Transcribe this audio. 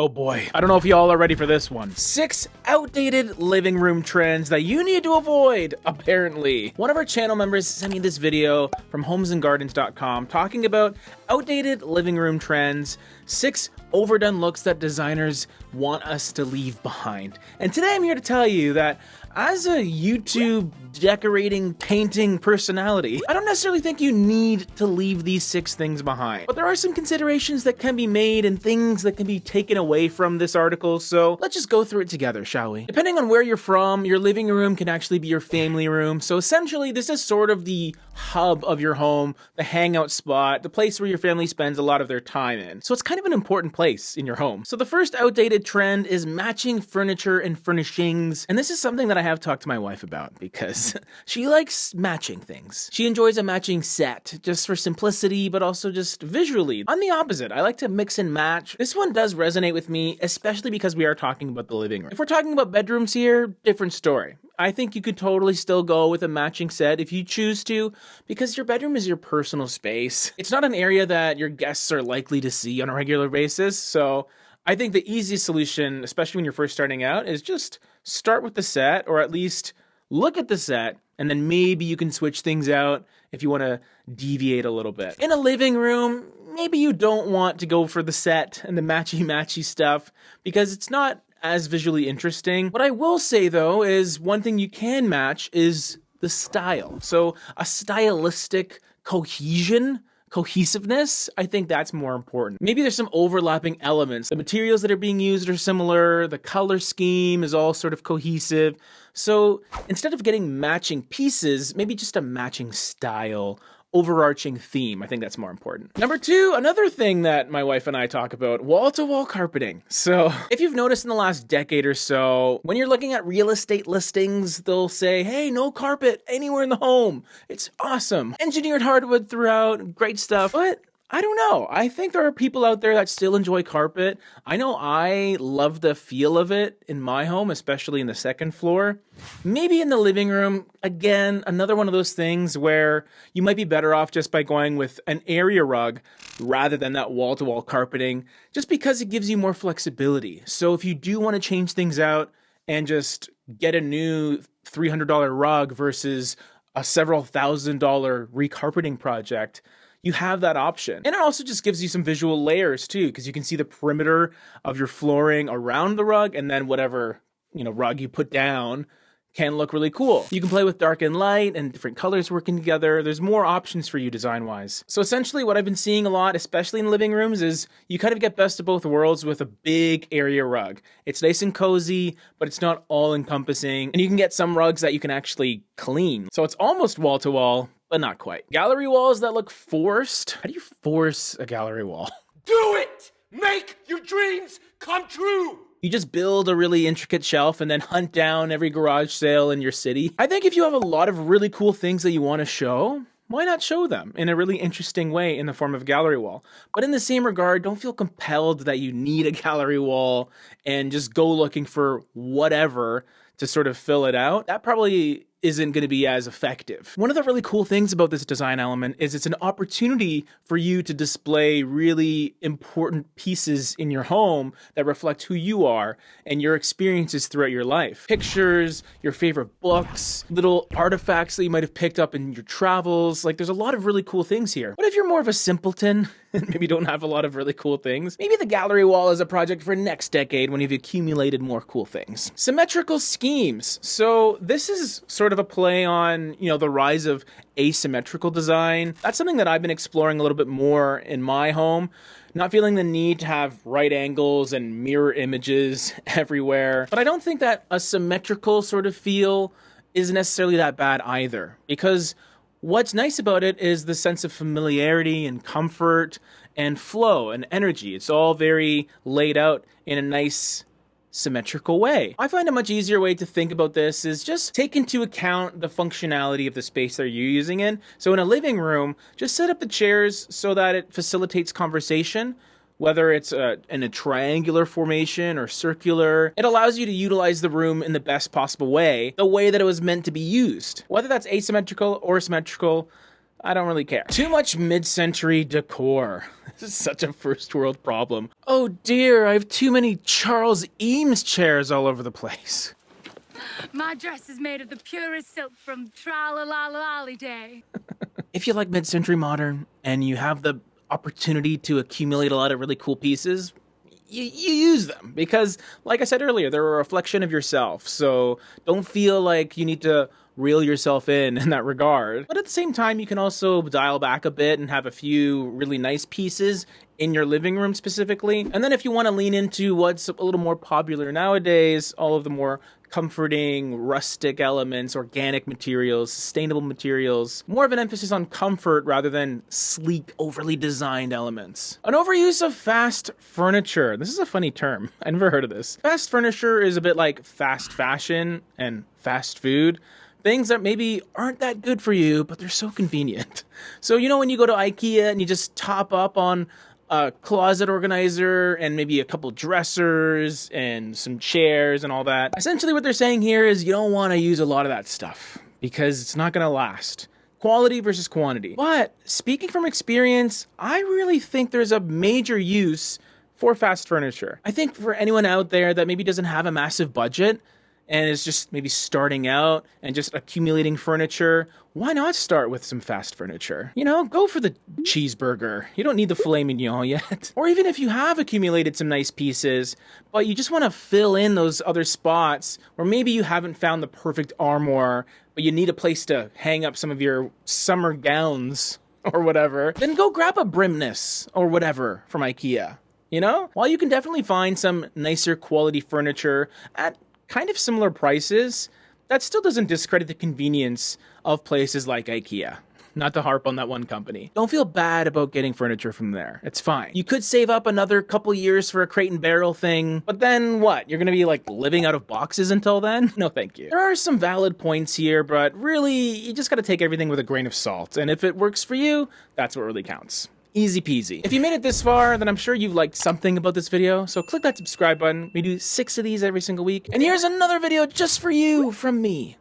Oh boy, I don't know if y'all are ready for this one. 6 outdated living room trends that you need to avoid, apparently. One of our channel members sent me this video from homesandgardens.com talking about outdated living room trends, 6 overdone looks that designers want us to leave behind. And today I'm here to tell you that as a YouTube decorating, painting personality, I don't necessarily think you need to leave these 6 things behind. But there are some considerations that can be made and things that can be taken away from this article, so let's just go through it together, shall we? Depending on where you're from, your living room can actually be your family room. So essentially, this is sort of the hub of your home, the hangout spot, the place where your family spends a lot of their time in. So it's kind of an important place in your home. So the first outdated trend is matching furniture and furnishings. And this is something that I have talked to my wife about because she likes matching things. She enjoys a matching set just for simplicity, but also just visually. I'm the opposite. I like to mix and match. This one does resonate with me, especially because we are talking about the living room. If we're talking about bedrooms here, different story. I think you could totally still go with a matching set if you choose to, because your bedroom is your personal space. It's not an area that your guests are likely to see on a regular basis, so I think the easiest solution, especially when you're first starting out, is just start with the set, or at least look at the set, and then maybe you can switch things out if you want to deviate a little bit. In a living room, maybe you don't want to go for the set and the matchy-matchy stuff because it's not as visually interesting. What I will say though is one thing you can match is the style. So a stylistic cohesiveness, I think that's more important. Maybe there's some overlapping elements. The materials that are being used are similar, the color scheme is all sort of cohesive. So instead of getting matching pieces, maybe just a matching style, overarching theme. I think that's more important. Number 2, another thing that my wife and I talk about, wall-to-wall carpeting. So if you've noticed in the last decade or so, when you're looking at real estate listings, they'll say, hey, no carpet anywhere in the home. It's awesome. Engineered hardwood throughout, great stuff. But I don't know. I think there are people out there that still enjoy carpet. I know I love the feel of it in my home, especially in the second floor. Maybe in the living room, again, another one of those things where you might be better off just by going with an area rug rather than that wall-to-wall carpeting, just because it gives you more flexibility. So if you do want to change things out and just get a new $300 rug versus a several $1,000 recarpeting project, you have that option. And it also just gives you some visual layers too, because you can see the perimeter of your flooring around the rug, and then whatever, rug you put down can look really cool. You can play with dark and light and different colors working together. There's more options for you design-wise. So essentially what I've been seeing a lot, especially in living rooms, is you kind of get best of both worlds with a big area rug. It's nice and cozy, but it's not all-encompassing. And you can get some rugs that you can actually clean. So it's almost wall-to-wall, but not quite. Gallery walls that look forced. How do you force a gallery wall? Do it! Make your dreams come true! You just build a really intricate shelf and then hunt down every garage sale in your city. I think if you have a lot of really cool things that you want to show, why not show them in a really interesting way in the form of a gallery wall? But in the same regard, don't feel compelled that you need a gallery wall and just go looking for whatever to sort of fill it out. That probably isn't going to be as effective. One of the really cool things about this design element is it's an opportunity for you to display really important pieces in your home that reflect who you are and your experiences throughout your life. Pictures, your favorite books, little artifacts that you might have picked up in your travels. Like, there's a lot of really cool things here. What if you're more of a simpleton and maybe don't have a lot of really cool things? Maybe the gallery wall is a project for next decade when you've accumulated more cool things. Symmetrical schemes. So this is sort of a play on, the rise of asymmetrical design. That's something that I've been exploring a little bit more in my home. Not feeling the need to have right angles and mirror images everywhere. But I don't think that a symmetrical sort of feel is necessarily that bad either, because what's nice about it is the sense of familiarity and comfort and flow and energy. It's all very laid out in a nice symmetrical way. I find a much easier way to think about this is just take into account the functionality of the space that you're using in. So in a living room, just set up the chairs so that it facilitates conversation, whether it's in a triangular formation or circular. It allows you to utilize the room in the best possible way, the way that it was meant to be used. Whether that's asymmetrical or symmetrical, I don't really care. Too much mid-century decor. This is such a first world problem. Oh dear, I have too many Charles Eames chairs all over the place. My dress is made of the purest silk from Tra-la-la-la-lolly Day. If you like mid-century modern and you have the opportunity to accumulate a lot of really cool pieces, you use them because, like I said earlier, they're a reflection of yourself. So don't feel like you need to reel yourself in that regard. But at the same time, you can also dial back a bit and have a few really nice pieces in your living room specifically. And then if you want to lean into what's a little more popular nowadays, all of the more comforting, rustic elements, organic materials, sustainable materials, more of an emphasis on comfort rather than sleek, overly designed elements. An overuse of fast furniture. This is a funny term. I never heard of this. Fast furniture is a bit like fast fashion and fast food. Things that maybe aren't that good for you, but they're so convenient. So, you know, when you go to IKEA and you just top up on a closet organizer and maybe a couple dressers and some chairs and all that. Essentially what they're saying here is you don't want to use a lot of that stuff because it's not going to last. Quality versus quantity. But speaking from experience, I really think there's a major use for fast furniture. I think for anyone out there that maybe doesn't have a massive budget and is just maybe starting out and just accumulating furniture, why not start with some fast furniture? You know, go for the cheeseburger. You don't need the filet mignon yet. Or even if you have accumulated some nice pieces, but you just want to fill in those other spots, or maybe you haven't found the perfect armoire, but you need a place to hang up some of your summer gowns or whatever, then go grab a Brimness or whatever from IKEA. You know? While you can definitely find some nicer quality furniture at kind of similar prices, that still doesn't discredit the convenience of places like IKEA. Not to harp on that one company. Don't feel bad about getting furniture from there. It's fine. You could save up another couple years for a crate and barrel thing, but then what? You're gonna be like living out of boxes until then? No, thank you. There are some valid points here, but really, you just gotta take everything with a grain of salt. And if it works for you, that's what really counts. Easy peasy. If you made it this far, then I'm sure you've liked something about this video, so click that subscribe button. We do 6 of these every single week. And here's another video just for you from me.